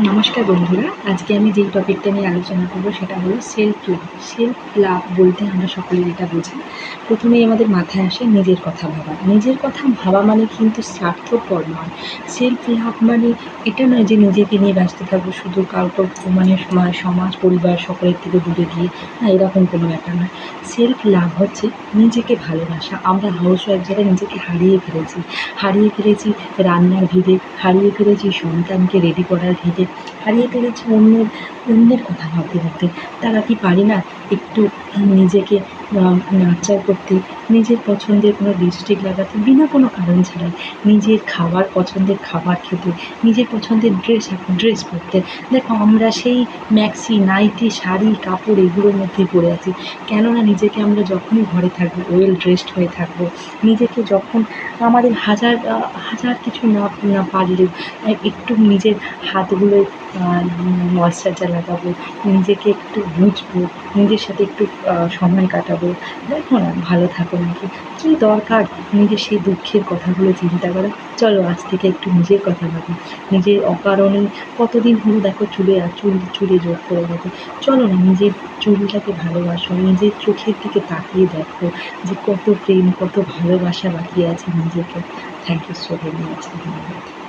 নমস্কার বন্ধুরা, আজকে আমি যেই টপিকটা নিয়ে আলোচনা করব সেটা হলো সেলফ লাভ। সেলফ লাভ বলতে আমরা সকলে যেটা বুঝি, প্রথমেই আমাদের মাথায় আসে নিজের কথা ভাবা। নিজের কথা ভাবা মানে কিন্তু স্বার্থপর নয়। সেলফ লাভ মানে এটা নয় যে নিজেকে নিয়ে ব্যস্ত থাকবো শুধু কাউকে মানে সমাজ পরিবার সকলের থেকে দূরে গিয়ে, না, এরকম কোনো ব্যাপার নয়। সেলফ লাভ হচ্ছে নিজেকে ভালোবাসা। আমরা হাউস ওয়াইফ যারা নিজেকে হারিয়ে ফেলেছি রান্নার ভিড়ে, হারিয়ে ফেলেছি সন্তানকে রেডি করার ভিড়ে, হারিয়ে ফেলেছি অন্যের কথা ভাবতে। তারা কি পারি না একটু নিজেকে নার্চার করতে, নিজের পছন্দের কোনো লিপস্টিক লাগাতে বিনা কোনো কারণ ছাড়াই, নিজের পছন্দের খাবার খেতে, নিজের পছন্দের ড্রেস পরতে। দেখো, আমরা সেই ম্যাক্সি, নাইটি, শাড়ি, কাপড় এগুলোর মধ্যেই পড়ে আছি। কেননা নিজেকে আমরা যখনই ঘরে থাকবো ওয়েল ড্রেসড হয়ে থাকবো, নিজেকে যখন আমাদের হাজার কিছু না পারলেও একটু নিজের হাতগুলোয় ময়েশ্চারাইজার লাগাবো, নিজেকে একটু মুছবো, নিজের সাথে একটু সময় কাটাবো। দেখো না, ভালো থাকো নাকি, কী দরকার নিজের সেই দুঃখের কথাগুলো চিন্তা করা। চলো আজ থেকে একটু নিজের কথা ভাবি। নিজের অকারণে কতদিন হলো দেখো চুলে জোর পড়ে গেছে। চলো না, নিজের চুলটাকে ভালোবাসো, নিজের চোখের দিকে তাকিয়ে দেখো যে কত প্রেম, কত ভালোবাসা বাকি আছে নিজেকে। Thank you so very much. ধন্যবাদ।